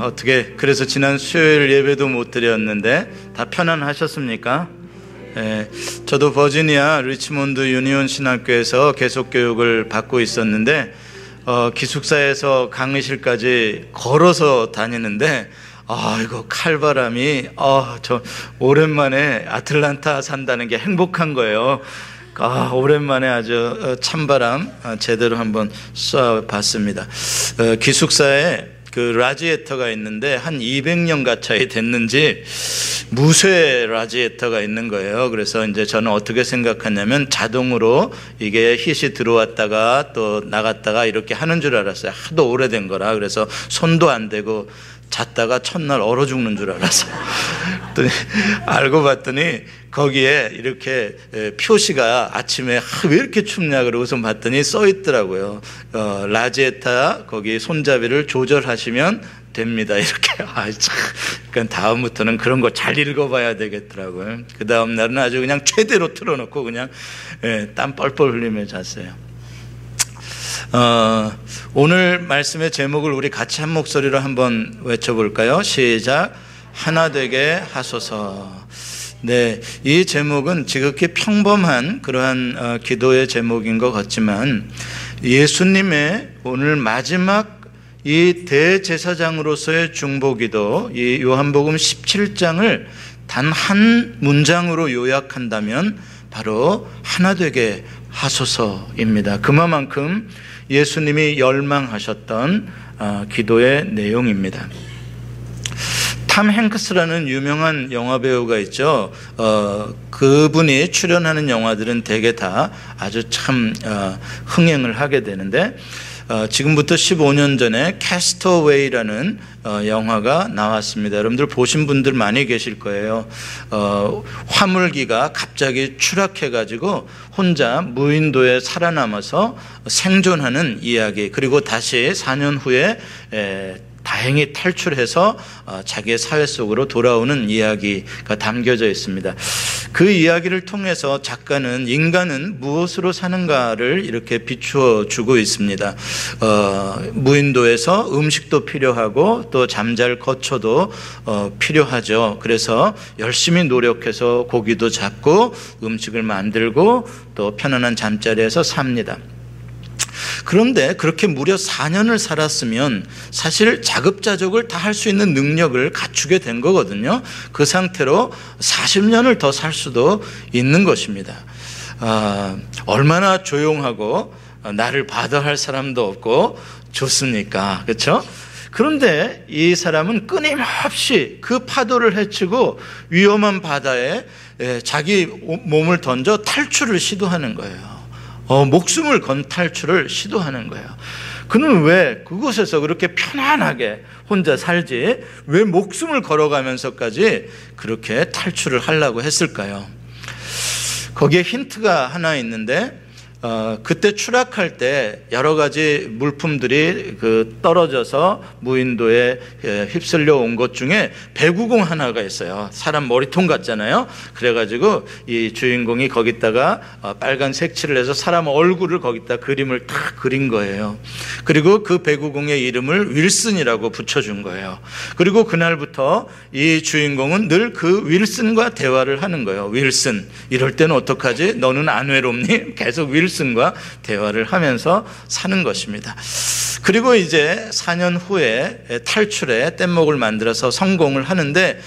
어떻게 그래서 지난 수요일 예배도 못 드렸는데 다 편안하셨습니까? 저도 버지니아 리치몬드 유니온 신학교에서 계속 교육을 받고 있었는데 기숙사에서 강의실까지 걸어서 다니는데 이거 칼바람이 저 오랜만에 아틀란타 산다는 게 행복한 거예요. 오랜만에 아주 찬바람 제대로 한번 쏴봤습니다. 기숙사에 그 라지에터가 있는데 한 200년 가까이 됐는지 무쇠 라지에터가 있는 거예요. 그래서 이제 저는 어떻게 생각하냐면 자동으로 이게 힛이 들어왔다가 또 나갔다가 이렇게 하는 줄 알았어요. 하도 오래된 거라. 그래서 손도 안 대고 잤다가 첫날 얼어 죽는 줄 알았어요. 알고 봤더니 거기에 이렇게 표시가 아침에 왜 이렇게 춥냐 그러고서 봤더니 써 있더라고요. 라지에타 거기 손잡이를 조절하시면 됩니다. 이렇게. 그러니까 다음부터는 그런 거 잘 읽어봐야 되겠더라고요. 그 다음 날은 아주 그냥 최대로 틀어놓고 그냥 땀 뻘뻘 흘리며 잤어요. 오늘 말씀의 제목을 우리 같이 한 목소리로 한번 외쳐볼까요? 시작. 하나 되게 하소서. 네, 이 제목은 지극히 평범한 그러한 기도의 제목인 것 같지만 예수님의 오늘 마지막 이 대제사장으로서의 중보기도, 이 요한복음 17장을 단 한 문장으로 요약한다면 바로 하나 되게 하소서입니다. 그만큼 예수님이 열망하셨던 기도의 내용입니다. 탐 행크스라는 유명한 영화배우가 있죠. 그분이 출연하는 영화들은 대개 다 아주 참 흥행을 하게 되는데 지금부터 15년 전에 캐스터웨이라는 영화가 나왔습니다. 여러분들 보신 분들 많이 계실 거예요. 화물기가 갑자기 추락해가지고 혼자 무인도에 살아남아서 생존하는 이야기, 그리고 다시 4년 후에 다행히 탈출해서 자기의 사회 속으로 돌아오는 이야기가 담겨져 있습니다. 그 이야기를 통해서 작가는 인간은 무엇으로 사는가를 이렇게 비추어 주고 있습니다. 무인도에서 음식도 필요하고 또 잠잘 거처도 필요하죠. 그래서 열심히 노력해서 고기도 잡고 음식을 만들고 또 편안한 잠자리에서 삽니다. 그런데 그렇게 무려 4년을 살았으면 사실 자급자족을 다 할 수 있는 능력을 갖추게 된 거거든요. 그 상태로 40년을 더 살 수도 있는 것입니다. 얼마나 조용하고 나를 받아할 사람도 없고 좋습니까? 그렇죠? 그런데 이 사람은 끊임없이 그 파도를 헤치고 위험한 바다에 자기 몸을 던져 탈출을 시도하는 거예요. 목숨을 건 탈출을 시도하는 거예요. 그는 왜 그곳에서 그렇게 편안하게 혼자 살지 왜 목숨을 걸어가면서까지 그렇게 탈출을 하려고 했을까요? 거기에 힌트가 하나 있는데 그때 추락할 때 여러 가지 물품들이 떨어져서 무인도에 휩쓸려 온 것 중에 배구공 하나가 있어요. 사람 머리통 같잖아요. 그래가지고 이 주인공이 거기다가 빨간 색칠을 해서 사람 얼굴을 거기다 그림을 딱 그린 거예요. 그리고 그 배구공의 이름을 윌슨이라고 붙여준 거예요. 그리고 그날부터 이 주인공은 늘 그 윌슨과 대화를 하는 거예요. 윌슨, 이럴 때는 어떡하지? 너는 안 외롭니? 계속 윌슨과 대화를 하면서 사는 것입니다. 그리고 이제 4년 후에 탈출에 뗏목을 만들어서 성공을 하는데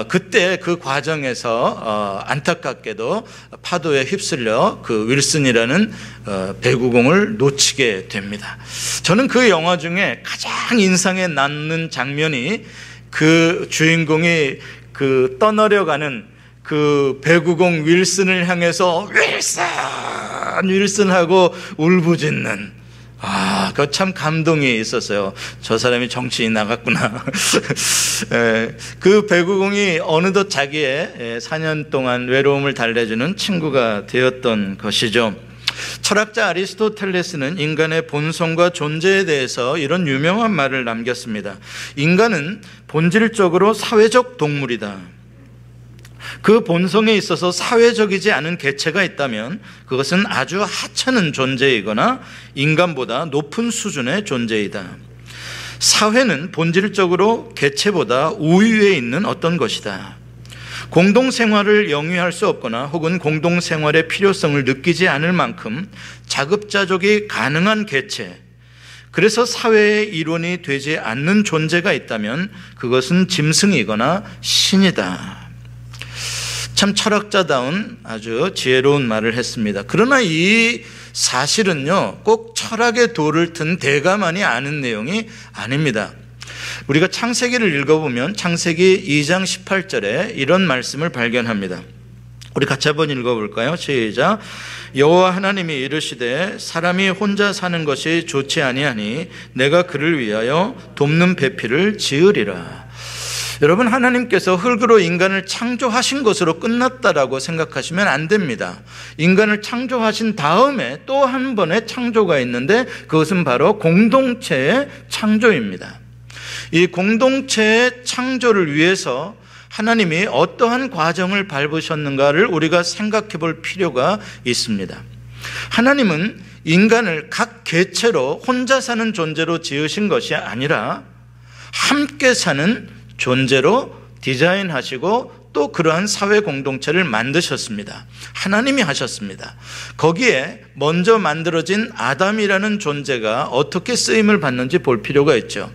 그때 그 과정에서 안타깝게도 파도에 휩쓸려 그 윌슨이라는 배구공을 놓치게 됩니다. 저는 그 영화 중에 가장 인상에 남는 장면이 그 주인공이 그 떠내려가는 그 배구공 윌슨을 향해서 윌슨 하고 울부짖는, 그거 참 감동이 있었어요. 저 사람이 정치인 나갔구나. 그 배구공이 어느덧 자기의 4년 동안 외로움을 달래주는 친구가 되었던 것이죠. 철학자 아리스토텔레스는 인간의 본성과 존재에 대해서 이런 유명한 말을 남겼습니다. 인간은 본질적으로 사회적 동물이다. 그 본성에 있어서 사회적이지 않은 개체가 있다면 그것은 아주 하찮은 존재이거나 인간보다 높은 수준의 존재이다. 사회는 본질적으로 개체보다 우위에 있는 어떤 것이다. 공동생활을 영위할 수 없거나 혹은 공동생활의 필요성을 느끼지 않을 만큼 자급자족이 가능한 개체, 그래서 사회의 일원이 되지 않는 존재가 있다면 그것은 짐승이거나 신이다. 참 철학자다운 아주 지혜로운 말을 했습니다. 그러나 이 사실은요, 꼭 철학의 도를 든 대가만이 아는 내용이 아닙니다. 우리가 창세기를 읽어보면 창세기 2장 18절에 이런 말씀을 발견합니다. 우리 같이 한번 읽어볼까요? 시작. 여호와 하나님이 이르시되 사람이 혼자 사는 것이 좋지 아니하니 내가 그를 위하여 돕는 배필을 지으리라. 여러분, 하나님께서 흙으로 인간을 창조하신 것으로 끝났다라고 생각하시면 안 됩니다. 인간을 창조하신 다음에 또 한 번의 창조가 있는데 그것은 바로 공동체의 창조입니다. 이 공동체의 창조를 위해서 하나님이 어떠한 과정을 밟으셨는가를 우리가 생각해 볼 필요가 있습니다. 하나님은 인간을 각 개체로 혼자 사는 존재로 지으신 것이 아니라 함께 사는 존재로 디자인하시고 또 그러한 사회 공동체를 만드셨습니다. 하나님이 하셨습니다. 거기에 먼저 만들어진 아담이라는 존재가 어떻게 쓰임을 받는지 볼 필요가 있죠.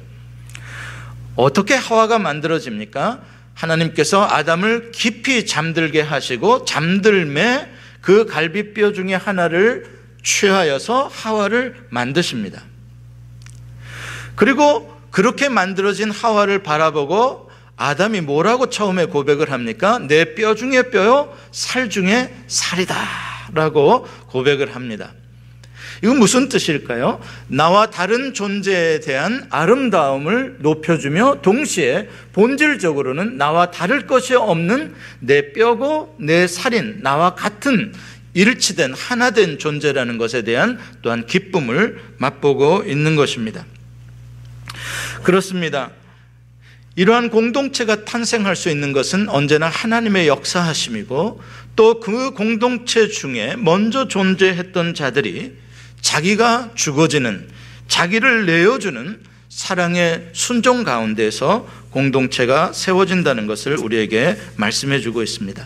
어떻게 하와가 만들어집니까? 하나님께서 아담을 깊이 잠들게 하시고 잠들매 그 갈비뼈 중에 하나를 취하여서 하와를 만드십니다. 그리고 그렇게 만들어진 하와를 바라보고 아담이 뭐라고 처음에 고백을 합니까? 내 뼈 중에 뼈요, 살 중에 살이다 라고 고백을 합니다. 이건 무슨 뜻일까요? 나와 다른 존재에 대한 아름다움을 높여주며 동시에 본질적으로는 나와 다를 것이 없는 내 뼈고 내 살인, 나와 같은 일치된 하나된 존재라는 것에 대한 또한 기쁨을 맛보고 있는 것입니다. 그렇습니다. 이러한 공동체가 탄생할 수 있는 것은 언제나 하나님의 역사하심이고 또 그 공동체 중에 먼저 존재했던 자들이 자기가 죽어지는, 자기를 내어주는 사랑의 순종 가운데서 공동체가 세워진다는 것을 우리에게 말씀해 주고 있습니다.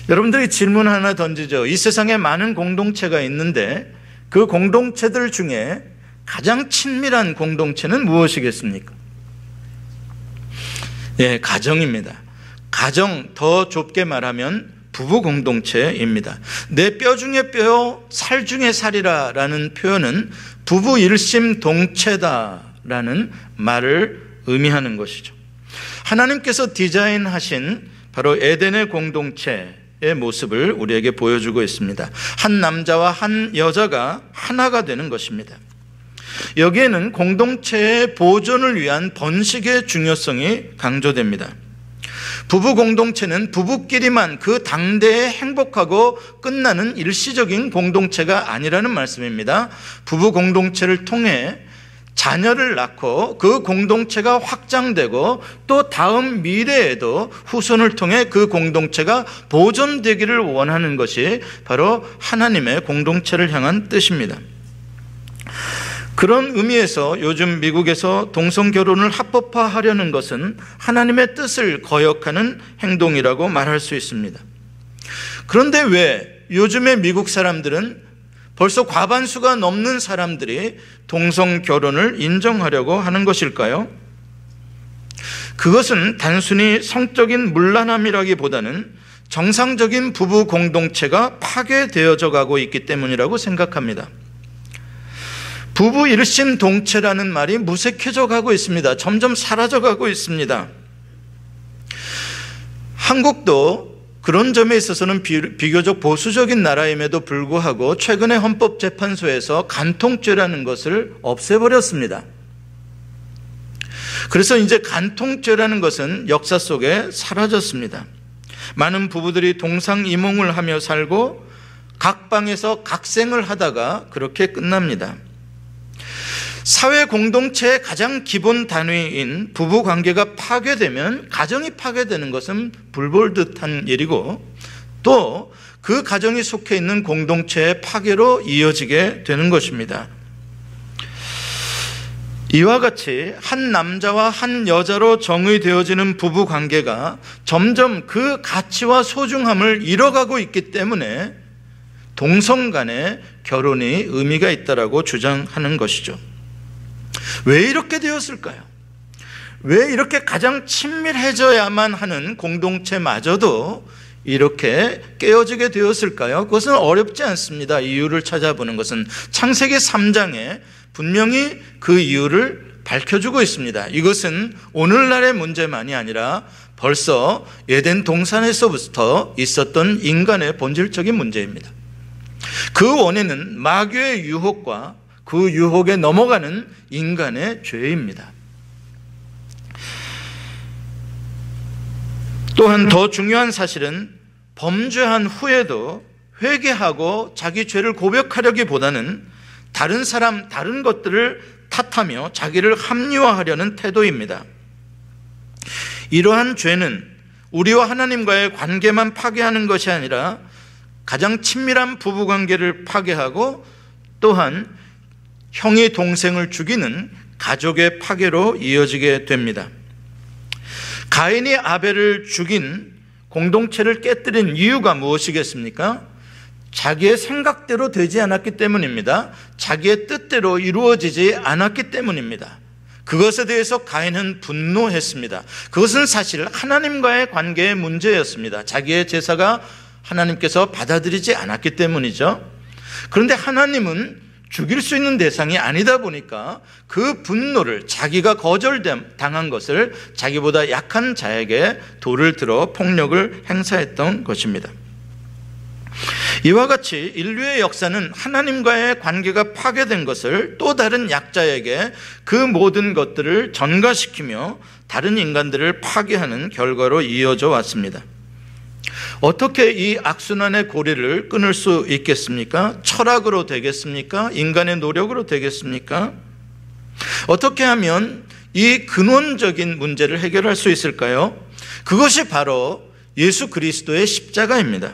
여러분들이 질문 하나 던지죠. 이 세상에 많은 공동체가 있는데 그 공동체들 중에 가장 친밀한 공동체는 무엇이겠습니까? 예, 가정입니다. 가정, 더 좁게 말하면 부부 공동체입니다. 내 뼈 중에 뼈요, 살 중에 살이라라는 표현은 부부 일심동체다라는 말을 의미하는 것이죠. 하나님께서 디자인하신 바로 에덴의 공동체의 모습을 우리에게 보여주고 있습니다. 한 남자와 한 여자가 하나가 되는 것입니다. 여기에는 공동체의 보존을 위한 번식의 중요성이 강조됩니다. 부부 공동체는 부부끼리만 그 당대에 행복하고 끝나는 일시적인 공동체가 아니라는 말씀입니다. 부부 공동체를 통해 자녀를 낳고 그 공동체가 확장되고 또 다음 미래에도 후손을 통해 그 공동체가 보존되기를 원하는 것이 바로 하나님의 공동체를 향한 뜻입니다. 그런 의미에서 요즘 미국에서 동성결혼을 합법화하려는 것은 하나님의 뜻을 거역하는 행동이라고 말할 수 있습니다. 그런데 왜 요즘의 미국 사람들은 벌써 과반수가 넘는 사람들이 동성결혼을 인정하려고 하는 것일까요? 그것은 단순히 성적인 문란함이라기보다는 정상적인 부부 공동체가 파괴되어져 가고 있기 때문이라고 생각합니다. 부부 일심동체라는 말이 무색해져 가고 있습니다. 점점 사라져 가고 있습니다. 한국도 그런 점에 있어서는 비교적 보수적인 나라임에도 불구하고 최근에 헌법재판소에서 간통죄라는 것을 없애버렸습니다. 그래서 이제 간통죄라는 것은 역사 속에 사라졌습니다. 많은 부부들이 동상이몽을 하며 살고 각 방에서 각생을 하다가 그렇게 끝납니다. 사회 공동체의 가장 기본 단위인 부부 관계가 파괴되면 가정이 파괴되는 것은 불볼듯한 일이고 또 그 가정이 속해 있는 공동체의 파괴로 이어지게 되는 것입니다. 이와 같이 한 남자와 한 여자로 정의되어지는 부부 관계가 점점 그 가치와 소중함을 잃어가고 있기 때문에 동성 간의 결혼이 의미가 있다라고 주장하는 것이죠. 왜 이렇게 되었을까요? 왜 이렇게 가장 친밀해져야만 하는 공동체마저도 이렇게 깨어지게 되었을까요? 그것은 어렵지 않습니다. 이유를 찾아보는 것은 창세기 3장에 분명히 그 이유를 밝혀주고 있습니다. 이것은 오늘날의 문제만이 아니라 벌써 에덴 동산에서부터 있었던 인간의 본질적인 문제입니다. 그 원인은 마귀의 유혹과 그 유혹에 넘어가는 인간의 죄입니다. 또한 더 중요한 사실은 범죄한 후에도 회개하고 자기 죄를 고백하려기보다는 다른 사람, 다른 것들을 탓하며 자기를 합리화하려는 태도입니다. 이러한 죄는 우리와 하나님과의 관계만 파괴하는 것이 아니라 가장 친밀한 부부관계를 파괴하고 또한 형이 동생을 죽이는 가족의 파괴로 이어지게 됩니다. 가인이 아벨을 죽인 공동체를 깨뜨린 이유가 무엇이겠습니까? 자기의 생각대로 되지 않았기 때문입니다. 자기의 뜻대로 이루어지지 않았기 때문입니다. 그것에 대해서 가인은 분노했습니다. 그것은 사실 하나님과의 관계의 문제였습니다. 자기의 제사가 하나님께서 받아들이지 않았기 때문이죠. 그런데 하나님은 죽일 수 있는 대상이 아니다 보니까 그 분노를 자기가 거절당한 것을 자기보다 약한 자에게 돌을 들어 폭력을 행사했던 것입니다. 이와 같이 인류의 역사는 하나님과의 관계가 파괴된 것을 또 다른 약자에게 그 모든 것들을 전가시키며 다른 인간들을 파괴하는 결과로 이어져 왔습니다. 어떻게 이 악순환의 고리를 끊을 수 있겠습니까? 철학으로 되겠습니까? 인간의 노력으로 되겠습니까? 어떻게 하면 이 근원적인 문제를 해결할 수 있을까요? 그것이 바로 예수 그리스도의 십자가입니다.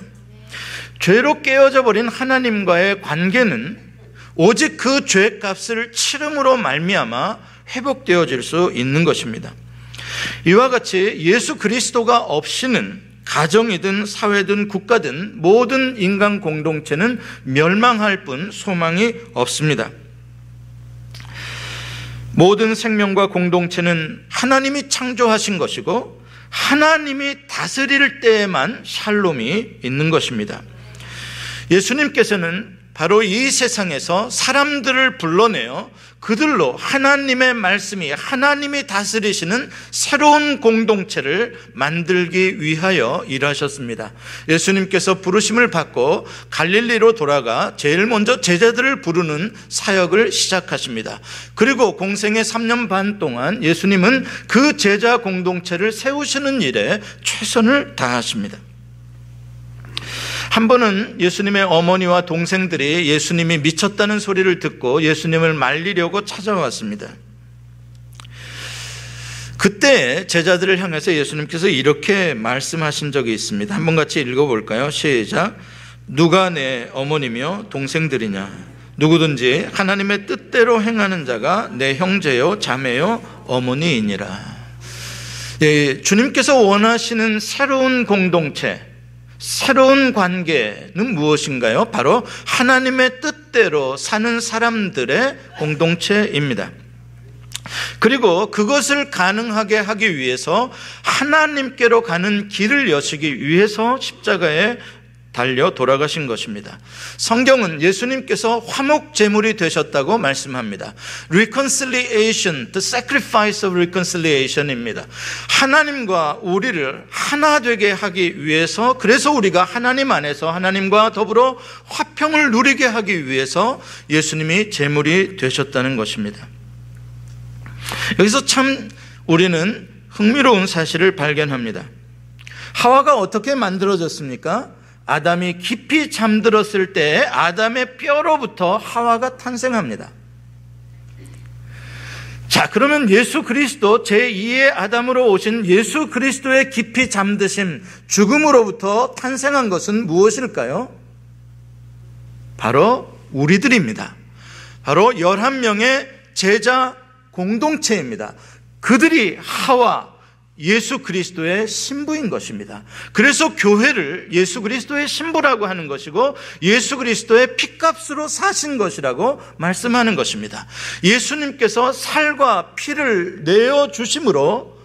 죄로 깨어져 버린 하나님과의 관계는 오직 그 죄값을 치름으로 말미암아 회복되어질 수 있는 것입니다. 이와 같이 예수 그리스도가 없이는 가정이든 사회든 국가든 모든 인간 공동체는 멸망할 뿐 소망이 없습니다. 모든 생명과 공동체는 하나님이 창조하신 것이고 하나님이 다스릴 때에만 샬롬이 있는 것입니다. 예수님께서는 바로 이 세상에서 사람들을 불러내어 그들로 하나님의 말씀이 하나님이 다스리시는 새로운 공동체를 만들기 위하여 일하셨습니다. 예수님께서 부르심을 받고 갈릴리로 돌아가 제일 먼저 제자들을 부르는 사역을 시작하십니다. 그리고 공생의 3년 반 동안 예수님은 그 제자 공동체를 세우시는 일에 최선을 다하십니다. 한 번은 예수님의 어머니와 동생들이 예수님이 미쳤다는 소리를 듣고 예수님을 말리려고 찾아왔습니다. 그때 제자들을 향해서 예수님께서 이렇게 말씀하신 적이 있습니다. 한번 같이 읽어볼까요? 시작. 누가 내 어머니며 동생들이냐? 누구든지 하나님의 뜻대로 행하는 자가 내 형제요 자매요 어머니이니라. 예, 주님께서 원하시는 새로운 공동체, 새로운 관계는 무엇인가요? 바로 하나님의 뜻대로 사는 사람들의 공동체입니다. 그리고 그것을 가능하게 하기 위해서 하나님께로 가는 길을 여시기 위해서 십자가에 달려 돌아가신 것입니다. 성경은 예수님께서 화목 제물이 되셨다고 말씀합니다. Reconciliation, the sacrifice of reconciliation입니다. 하나님과 우리를 하나 되게 하기 위해서, 그래서 우리가 하나님 안에서 하나님과 더불어 화평을 누리게 하기 위해서 예수님이 제물이 되셨다는 것입니다. 여기서 참 우리는 흥미로운 사실을 발견합니다. 하와가 어떻게 만들어졌습니까? 아담이 깊이 잠들었을 때 아담의 뼈로부터 하와가 탄생합니다. 자, 그러면 예수 그리스도 제2의 아담으로 오신 예수 그리스도의 깊이 잠드심, 죽음으로부터 탄생한 것은 무엇일까요? 바로 우리들입니다. 바로 11명의 제자 공동체입니다. 그들이 하와 예수 그리스도의 신부인 것입니다. 그래서 교회를 예수 그리스도의 신부라고 하는 것이고 예수 그리스도의 피값으로 사신 것이라고 말씀하는 것입니다. 예수님께서 살과 피를 내어주심으로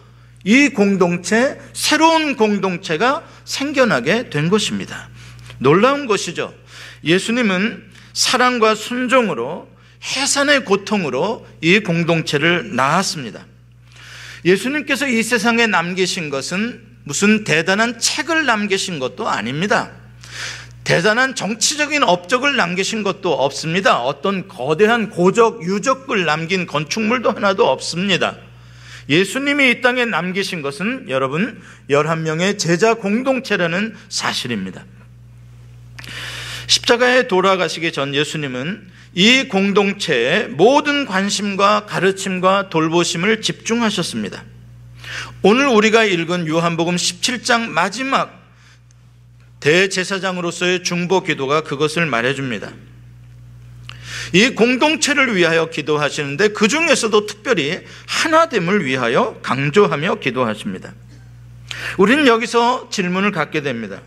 이 공동체, 새로운 공동체가 생겨나게 된 것입니다. 놀라운 것이죠. 예수님은 사랑과 순종으로 해산의 고통으로 이 공동체를 낳았습니다. 예수님께서 이 세상에 남기신 것은 무슨 대단한 책을 남기신 것도 아닙니다. 대단한 정치적인 업적을 남기신 것도 없습니다. 어떤 거대한 고적, 유적을 남긴 건축물도 하나도 없습니다. 예수님이 이 땅에 남기신 것은 여러분 11명의 제자 공동체라는 사실입니다. 십자가에 돌아가시기 전 예수님은 이 공동체에 모든 관심과 가르침과 돌보심을 집중하셨습니다. 오늘 우리가 읽은 요한복음 17장 마지막 대제사장으로서의 중보 기도가 그것을 말해줍니다. 이 공동체를 위하여 기도하시는데 그 중에서도 특별히 하나됨을 위하여 강조하며 기도하십니다. 우리는 여기서 질문을 갖게 됩니다.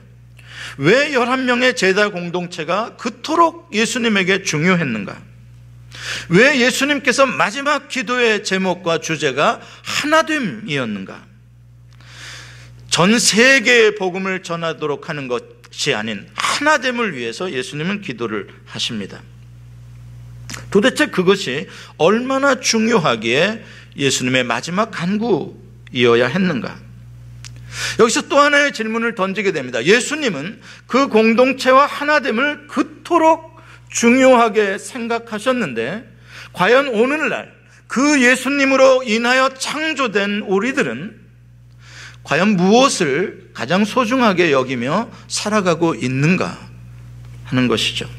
왜 11명의 제자 공동체가 그토록 예수님에게 중요했는가? 왜 예수님께서 마지막 기도의 제목과 주제가 하나됨이었는가? 전 세계의 복음을 전하도록 하는 것이 아닌 하나됨을 위해서 예수님은 기도를 하십니다. 도대체 그것이 얼마나 중요하기에 예수님의 마지막 간구이어야 했는가? 여기서 또 하나의 질문을 던지게 됩니다. 예수님은 그 공동체와 하나됨을 그토록 중요하게 생각하셨는데 과연 오늘날 그 예수님으로 인하여 창조된 우리들은 과연 무엇을 가장 소중하게 여기며 살아가고 있는가 하는 것이죠.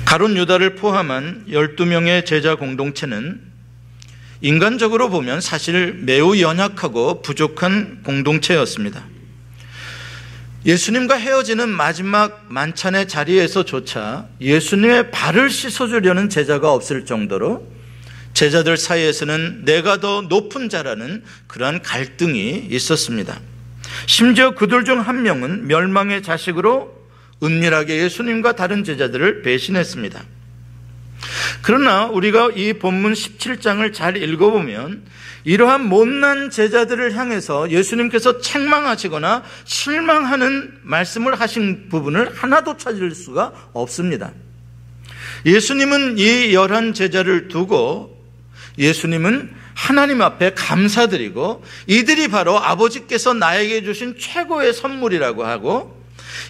가룟 유다를 포함한 12명의 제자 공동체는 인간적으로 보면 사실 매우 연약하고 부족한 공동체였습니다. 예수님과 헤어지는 마지막 만찬의 자리에서조차 예수님의 발을 씻어주려는 제자가 없을 정도로 제자들 사이에서는 내가 더 높은 자라는 그러한 갈등이 있었습니다. 심지어 그들 중 한 명은 멸망의 자식으로 은밀하게 예수님과 다른 제자들을 배신했습니다. 그러나 우리가 이 본문 17장을 잘 읽어보면 이러한 못난 제자들을 향해서 예수님께서 책망하시거나 실망하는 말씀을 하신 부분을 하나도 찾을 수가 없습니다. 예수님은 이 11 제자를 두고 예수님은 하나님 앞에 감사드리고 이들이 바로 아버지께서 나에게 주신 최고의 선물이라고 하고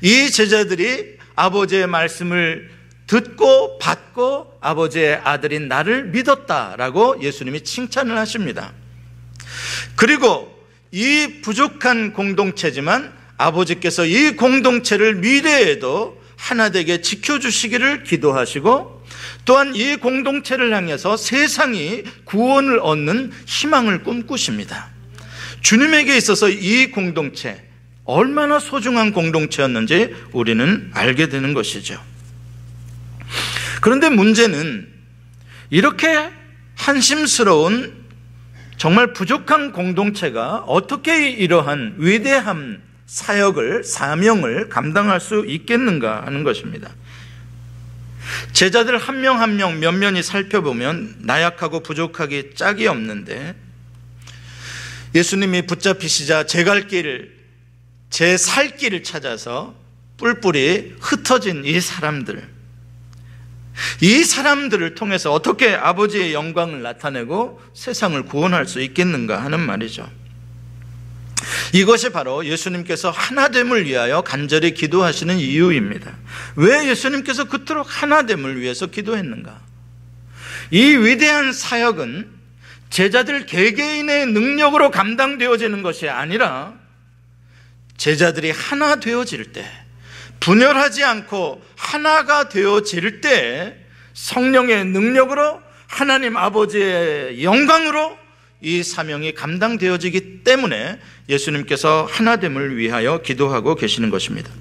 이 제자들이 아버지의 말씀을 듣고 받고 아버지의 아들인 나를 믿었다라고 예수님이 칭찬을 하십니다. 그리고 이 부족한 공동체지만 아버지께서 이 공동체를 미래에도 하나되게 지켜주시기를 기도하시고 또한 이 공동체를 향해서 세상이 구원을 얻는 희망을 꿈꾸십니다. 주님에게 있어서 이 공동체 얼마나 소중한 공동체였는지 우리는 알게 되는 것이죠. 그런데 문제는 이렇게 한심스러운 정말 부족한 공동체가 어떻게 이러한 위대한 사역을, 사명을 감당할 수 있겠는가 하는 것입니다. 제자들 한 명 한 명 면면히 살펴보면 나약하고 부족하기 짝이 없는데 예수님이 붙잡히시자 제 갈 길, 제 살 길을 찾아서 뿔뿔이 흩어진 이 사람들을 통해서 어떻게 아버지의 영광을 나타내고 세상을 구원할 수 있겠는가 하는 말이죠. 이것이 바로 예수님께서 하나됨을 위하여 간절히 기도하시는 이유입니다. 왜 예수님께서 그토록 하나됨을 위해서 기도했는가? 이 위대한 사역은 제자들 개개인의 능력으로 감당되어지는 것이 아니라 제자들이 하나 되어질 때, 분열하지 않고 하나가 되어질 때 성령의 능력으로 하나님 아버지의 영광으로 이 사명이 감당되어지기 때문에 예수님께서 하나됨을 위하여 기도하고 계시는 것입니다.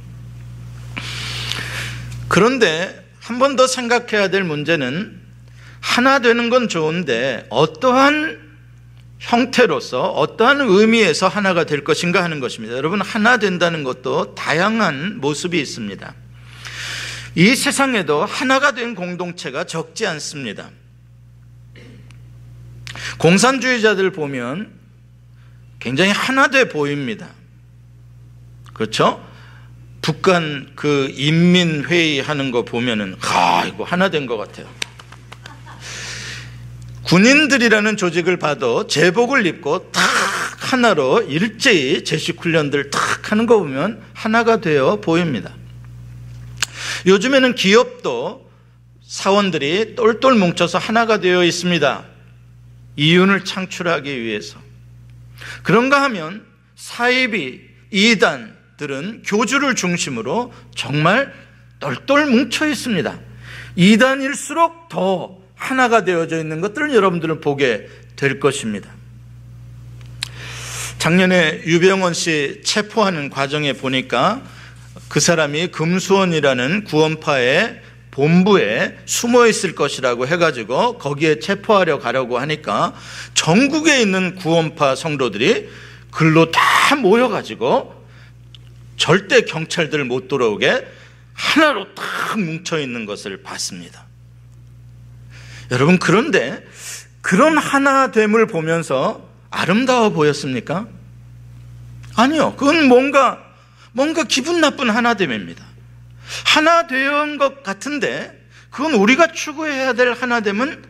그런데 한 번 더 생각해야 될 문제는 하나 되는 건 좋은데 어떠한 형태로서 어떠한 의미에서 하나가 될 것인가 하는 것입니다. 여러분, 하나 된다는 것도 다양한 모습이 있습니다. 이 세상에도 하나가 된 공동체가 적지 않습니다. 공산주의자들 보면 굉장히 하나 돼 보입니다. 그렇죠? 북한 그 인민회의 하는 거 보면은 이거 하나 된 것 같아요. 군인들이라는 조직을 봐도 제복을 입고 탁 하나로 일제히 제식훈련들 탁 하는 거 보면 하나가 되어 보입니다. 요즘에는 기업도 사원들이 똘똘 뭉쳐서 하나가 되어 있습니다. 이윤을 창출하기 위해서. 그런가 하면 사이비, 이단들은 교주를 중심으로 정말 똘똘 뭉쳐 있습니다. 이단일수록 더 하나가 되어져 있는 것들을 여러분들은 보게 될 것입니다. 작년에 유병원 씨 체포하는 과정에 보니까 그 사람이 금수원이라는 구원파의 본부에 숨어 있을 것이라고 해가지고 거기에 체포하려 가려고 하니까 전국에 있는 구원파 성도들이 글로 다 모여가지고 절대 경찰들 못 들어오게 하나로 딱 뭉쳐 있는 것을 봤습니다. 여러분, 그런데 그런 하나됨을 보면서 아름다워 보였습니까? 아니요. 그건 뭔가 기분 나쁜 하나됨입니다. 하나 된 것 같은데 그건 우리가 추구해야 될 하나됨은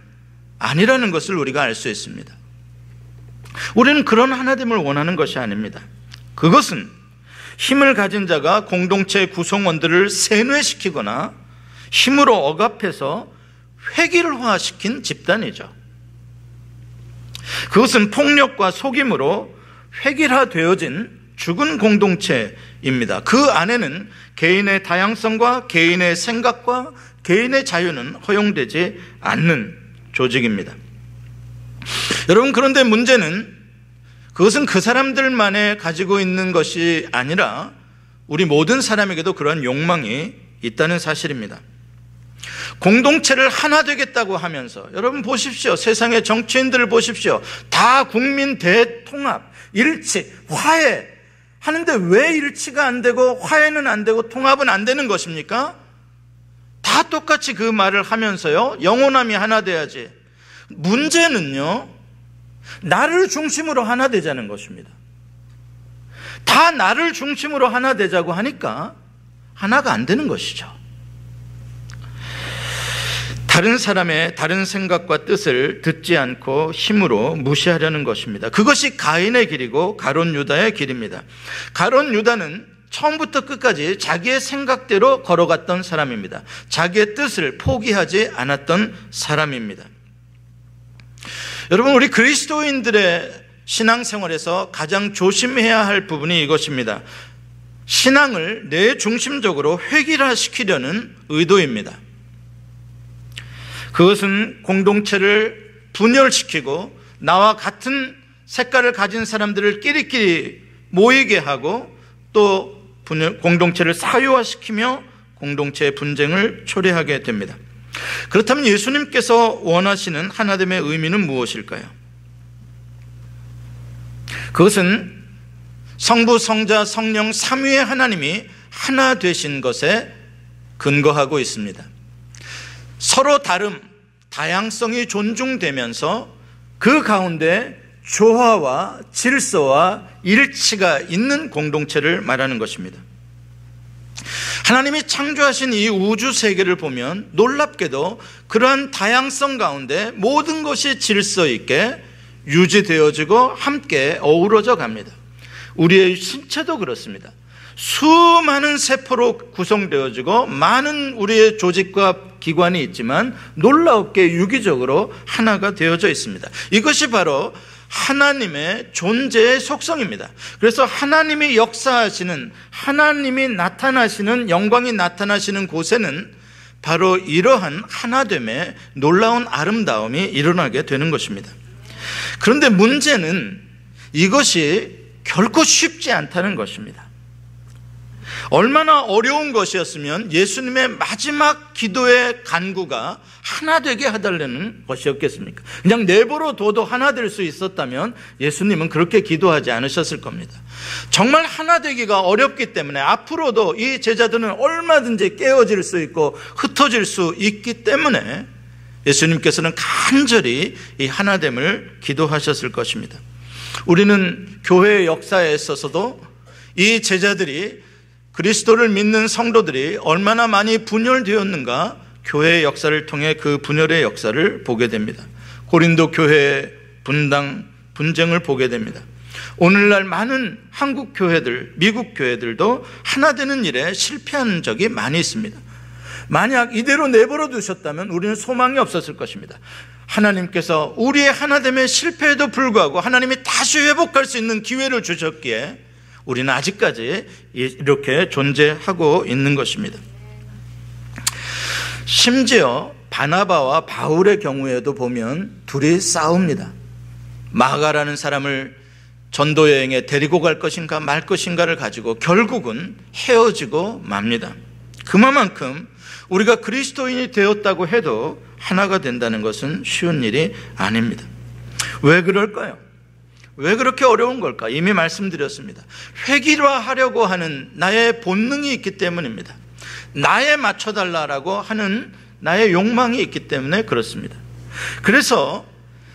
아니라는 것을 우리가 알 수 있습니다. 우리는 그런 하나됨을 원하는 것이 아닙니다. 그것은 힘을 가진 자가 공동체 구성원들을 세뇌시키거나 힘으로 억압해서 획일화시킨 집단이죠. 그것은 폭력과 속임으로 획일화되어진 죽은 공동체입니다. 그 안에는 개인의 다양성과 개인의 생각과 개인의 자유는 허용되지 않는 조직입니다. 여러분, 그런데 문제는 그것은 그 사람들만에 가지고 있는 것이 아니라 우리 모든 사람에게도 그런 욕망이 있다는 사실입니다. 공동체를 하나 되겠다고 하면서, 여러분 보십시오. 세상의 정치인들을 보십시오. 다 국민 대통합, 일치, 화해 하는데 왜 일치가 안 되고 화해는 안 되고 통합은 안 되는 것입니까? 다 똑같이 그 말을 하면서요, 영원함이 하나 돼야지. 문제는요, 나를 중심으로 하나 되자는 것입니다. 다 나를 중심으로 하나 되자고 하니까 하나가 안 되는 것이죠. 다른 사람의 다른 생각과 뜻을 듣지 않고 힘으로 무시하려는 것입니다. 그것이 가인의 길이고 가룟 유다의 길입니다. 가룟 유다는 처음부터 끝까지 자기의 생각대로 걸어갔던 사람입니다. 자기의 뜻을 포기하지 않았던 사람입니다. 여러분, 우리 그리스도인들의 신앙생활에서 가장 조심해야 할 부분이 이것입니다. 신앙을 내 중심적으로 획일화시키려는 의도입니다. 그것은 공동체를 분열시키고 나와 같은 색깔을 가진 사람들을 끼리끼리 모이게 하고 또 공동체를 사유화시키며 공동체의 분쟁을 초래하게 됩니다. 그렇다면 예수님께서 원하시는 하나됨의 의미는 무엇일까요? 그것은 성부, 성자, 성령 삼위의 하나님이 하나 되신 것에 근거하고 있습니다. 서로 다름, 다양성이 존중되면서 그 가운데 조화와 질서와 일치가 있는 공동체를 말하는 것입니다. 하나님이 창조하신 이 우주 세계를 보면 놀랍게도 그러한 다양성 가운데 모든 것이 질서 있게 유지되어지고 함께 어우러져 갑니다. 우리의 신체도 그렇습니다. 수많은 세포로 구성되어지고 많은 우리의 조직과 기관이 있지만 놀랍게 유기적으로 하나가 되어져 있습니다. 이것이 바로 하나님의 존재의 속성입니다. 그래서 하나님이 역사하시는, 하나님이 나타나시는, 영광이 나타나시는 곳에는 바로 이러한 하나됨의 놀라운 아름다움이 일어나게 되는 것입니다. 그런데 문제는 이것이 결코 쉽지 않다는 것입니다. 얼마나 어려운 것이었으면 예수님의 마지막 기도의 간구가 하나 되게 해달라는 것이었겠습니까? 그냥 내버려 둬도 하나 될 수 있었다면 예수님은 그렇게 기도하지 않으셨을 겁니다. 정말 하나 되기가 어렵기 때문에 앞으로도 이 제자들은 얼마든지 깨어질 수 있고 흩어질 수 있기 때문에 예수님께서는 간절히 이 하나됨을 기도하셨을 것입니다. 우리는 교회의 역사에 있어서도 이 제자들이, 그리스도를 믿는 성도들이 얼마나 많이 분열되었는가, 교회의 역사를 통해 그 분열의 역사를 보게 됩니다. 고린도 교회의 분당, 분쟁을 보게 됩니다. 오늘날 많은 한국 교회들, 미국 교회들도 하나 되는 일에 실패한 적이 많이 있습니다. 만약 이대로 내버려 두셨다면 우리는 소망이 없었을 것입니다. 하나님께서 우리의 하나됨의 실패에도 불구하고 하나님이 다시 회복할 수 있는 기회를 주셨기에 우리는 아직까지 이렇게 존재하고 있는 것입니다. 심지어 바나바와 바울의 경우에도 보면 둘이 싸웁니다. 마가라는 사람을 전도 여행에 데리고 갈 것인가 말 것인가를 가지고 결국은 헤어지고 맙니다. 그만큼 우리가 그리스도인이 되었다고 해도 하나가 된다는 것은 쉬운 일이 아닙니다. 왜 그럴까요? 왜 그렇게 어려운 걸까? 이미 말씀드렸습니다. 획일화하려고 하는 나의 본능이 있기 때문입니다. 나에 맞춰달라고 하는 나의 욕망이 있기 때문에 그렇습니다. 그래서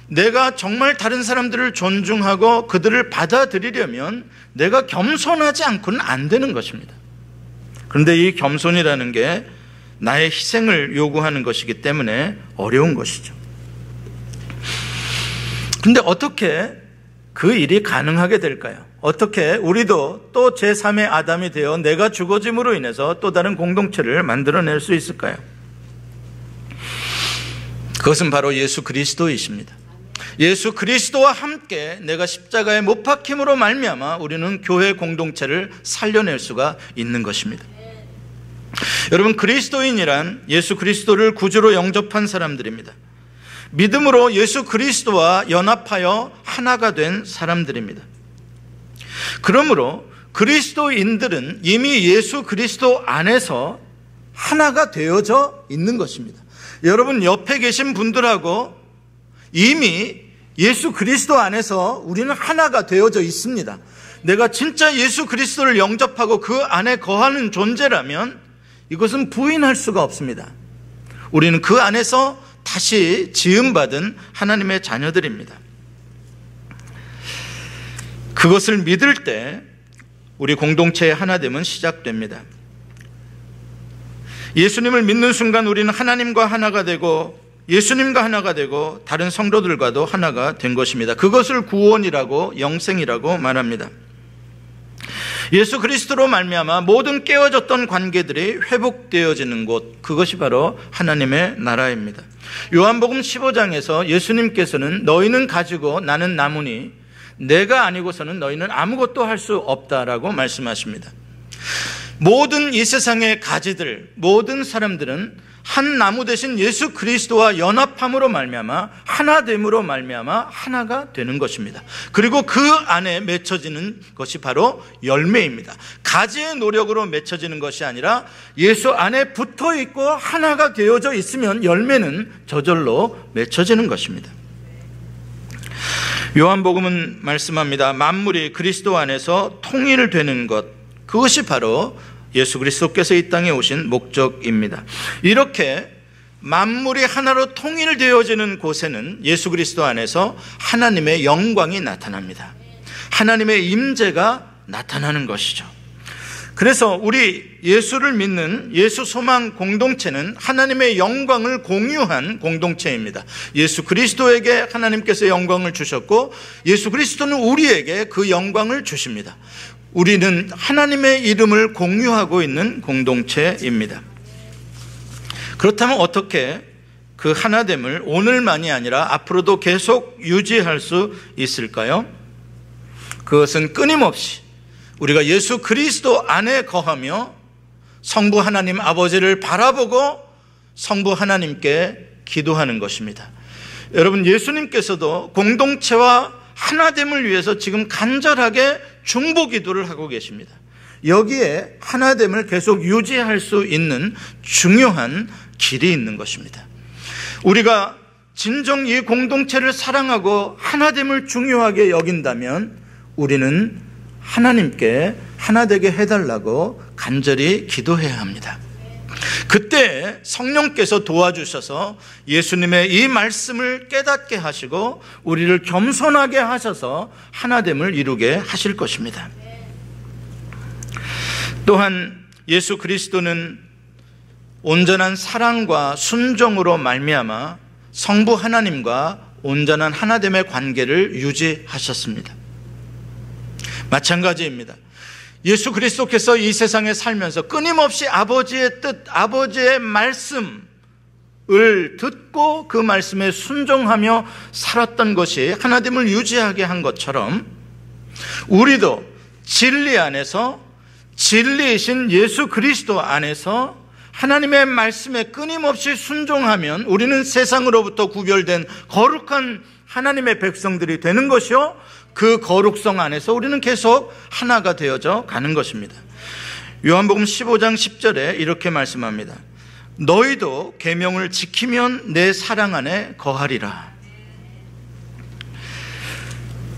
내가 정말 다른 사람들을 존중하고 그들을 받아들이려면 내가 겸손하지 않고는 안 되는 것입니다. 그런데 이 겸손이라는 게 나의 희생을 요구하는 것이기 때문에 어려운 것이죠. 그런데 어떻게 그 일이 가능하게 될까요? 어떻게 우리도 또 제3의 아담이 되어 내가 죽어짐으로 인해서 또 다른 공동체를 만들어낼 수 있을까요? 그것은 바로 예수 그리스도이십니다. 예수 그리스도와 함께 내가 십자가에 못 박힘으로 말미암아 우리는 교회 공동체를 살려낼 수가 있는 것입니다. 여러분, 그리스도인이란 예수 그리스도를 구주로 영접한 사람들입니다. 믿음으로 예수 그리스도와 연합하여 하나가 된 사람들입니다. 그러므로 그리스도인들은 이미 예수 그리스도 안에서 하나가 되어져 있는 것입니다. 여러분, 옆에 계신 분들하고 이미 예수 그리스도 안에서 우리는 하나가 되어져 있습니다. 내가 진짜 예수 그리스도를 영접하고 그 안에 거하는 존재라면 이것은 부인할 수가 없습니다. 우리는 그 안에서 다시 지음받은 하나님의 자녀들입니다. 그것을 믿을 때 우리 공동체의 하나됨은 시작됩니다. 예수님을 믿는 순간 우리는 하나님과 하나가 되고 예수님과 하나가 되고 다른 성도들과도 하나가 된 것입니다. 그것을 구원이라고, 영생이라고 말합니다. 예수 그리스도로 말미암아 모든 깨어졌던 관계들이 회복되어지는 곳, 그것이 바로 하나님의 나라입니다. 요한복음 15장에서 예수님께서는 너희는 가지고 나는 남으니 내가 아니고서는 너희는 아무것도 할 수 없다라고 말씀하십니다. 모든 이 세상의 가지들, 모든 사람들은 한 나무 대신 예수 그리스도와 연합함으로 말미암아 하나됨으로 말미암아 하나가 되는 것입니다. 그리고 그 안에 맺혀지는 것이 바로 열매입니다. 가지의 노력으로 맺혀지는 것이 아니라 예수 안에 붙어 있고 하나가 되어져 있으면 열매는 저절로 맺혀지는 것입니다. 요한복음은 말씀합니다. 만물이 그리스도 안에서 통일되는 것, 그것이 바로 예수 그리스도께서 이 땅에 오신 목적입니다. 이렇게 만물이 하나로 통일되어지는 곳에는 예수 그리스도 안에서 하나님의 영광이 나타납니다. 하나님의 임재가 나타나는 것이죠. 그래서 우리 예수를 믿는 예수 소망 공동체는 하나님의 영광을 공유한 공동체입니다. 예수 그리스도에게 하나님께서 영광을 주셨고 예수 그리스도는 우리에게 그 영광을 주십니다. 우리는 하나님의 이름을 공유하고 있는 공동체입니다. 그렇다면 어떻게 그 하나됨을 오늘만이 아니라 앞으로도 계속 유지할 수 있을까요? 그것은 끊임없이 우리가 예수 그리스도 안에 거하며 성부 하나님 아버지를 바라보고 성부 하나님께 기도하는 것입니다. 여러분, 예수님께서도 공동체와 하나됨을 위해서 지금 간절하게 중보 기도를 하고 계십니다. 여기에 하나됨을 계속 유지할 수 있는 중요한 길이 있는 것입니다. 우리가 진정 이 공동체를 사랑하고 하나됨을 중요하게 여긴다면 우리는 하나님께 하나되게 해달라고 간절히 기도해야 합니다. 그때 성령께서 도와주셔서 예수님의 이 말씀을 깨닫게 하시고 우리를 겸손하게 하셔서 하나됨을 이루게 하실 것입니다. 또한 예수 그리스도는 온전한 사랑과 순종으로 말미암아 성부 하나님과 온전한 하나됨의 관계를 유지하셨습니다. 마찬가지입니다. 예수 그리스도께서 이 세상에 살면서 끊임없이 아버지의 뜻, 아버지의 말씀을 듣고 그 말씀에 순종하며 살았던 것이 하나됨을 유지하게 한 것처럼 우리도 진리 안에서, 진리이신 예수 그리스도 안에서 하나님의 말씀에 끊임없이 순종하면 우리는 세상으로부터 구별된 거룩한 하나님의 백성들이 되는 것이요, 그 거룩성 안에서 우리는 계속 하나가 되어져 가는 것입니다. 요한복음 15장 10절에 이렇게 말씀합니다. 너희도 계명을 지키면 내 사랑 안에 거하리라.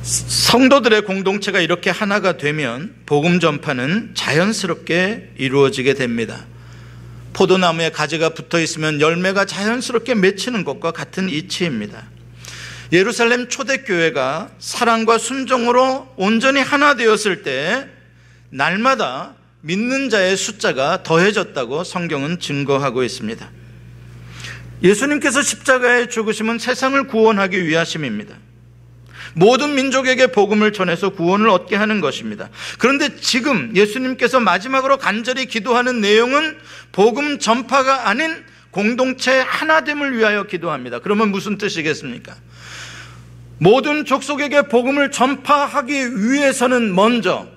성도들의 공동체가 이렇게 하나가 되면 복음 전파는 자연스럽게 이루어지게 됩니다. 포도나무에 가지가 붙어 있으면 열매가 자연스럽게 맺히는 것과 같은 이치입니다. 예루살렘 초대교회가 사랑과 순종으로 온전히 하나 되었을 때 날마다 믿는 자의 숫자가 더해졌다고 성경은 증거하고 있습니다. 예수님께서 십자가에 죽으심은 세상을 구원하기 위하심입니다. 모든 민족에게 복음을 전해서 구원을 얻게 하는 것입니다. 그런데 지금 예수님께서 마지막으로 간절히 기도하는 내용은 복음 전파가 아닌 공동체 하나됨을 위하여 기도합니다. 그러면 무슨 뜻이겠습니까? 모든 족속에게 복음을 전파하기 위해서는 먼저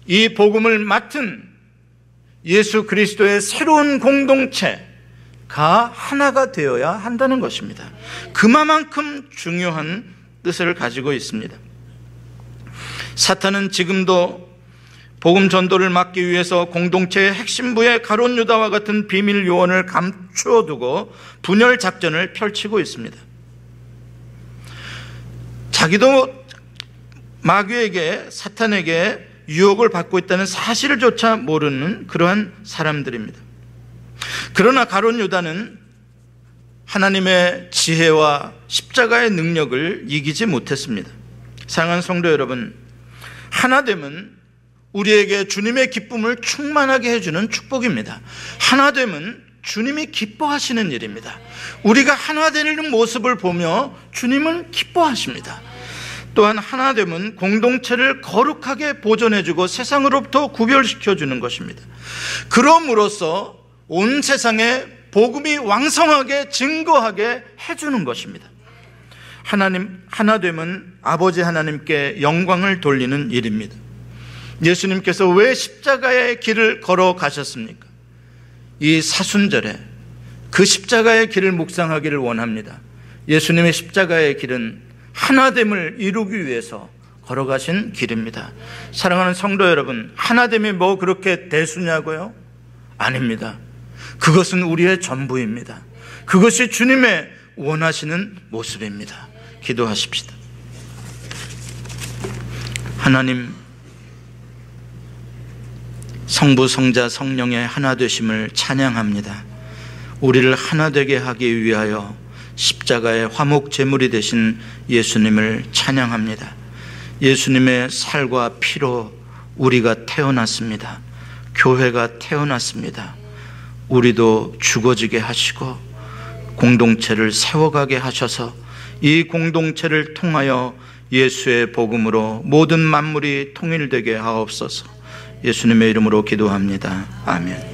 이 복음을 맡은 예수 그리스도의 새로운 공동체가 하나가 되어야 한다는 것입니다. 그만큼 중요한 뜻을 가지고 있습니다. 사탄은 지금도 복음 전도를 막기 위해서 공동체의 핵심부의 가룟 유다와 같은 비밀 요원을 감추어 두고 분열 작전을 펼치고 있습니다. 자기도 마귀에게, 사탄에게 유혹을 받고 있다는 사실조차 모르는 그러한 사람들입니다. 그러나 가룟 유다는 하나님의 지혜와 십자가의 능력을 이기지 못했습니다. 사랑하는 성도 여러분, 하나됨은 우리에게 주님의 기쁨을 충만하게 해주는 축복입니다. 하나됨은 주님이 기뻐하시는 일입니다. 우리가 하나 되는 모습을 보며 주님은 기뻐하십니다. 또한 하나됨은 공동체를 거룩하게 보존해주고 세상으로부터 구별시켜주는 것입니다. 그럼으로써 온 세상에 복음이 왕성하게 증거하게 해주는 것입니다. 하나됨은 아버지 하나님께 영광을 돌리는 일입니다. 예수님께서 왜 십자가의 길을 걸어가셨습니까? 이 사순절에 그 십자가의 길을 묵상하기를 원합니다. 예수님의 십자가의 길은 하나됨을 이루기 위해서 걸어가신 길입니다. 사랑하는 성도 여러분, 하나됨이 뭐 그렇게 대수냐고요? 아닙니다. 그것은 우리의 전부입니다. 그것이 주님의 원하시는 모습입니다. 기도하십시다. 하나님, 성부, 성자, 성령의 하나 되심을 찬양합니다. 우리를 하나 되게 하기 위하여 십자가의 화목 제물이 되신 예수님을 찬양합니다. 예수님의 살과 피로 우리가 태어났습니다. 교회가 태어났습니다. 우리도 죽어지게 하시고 공동체를 세워가게 하셔서 이 공동체를 통하여 예수의 복음으로 모든 만물이 통일되게 하옵소서. 예수님의 이름으로 기도합니다. 아멘.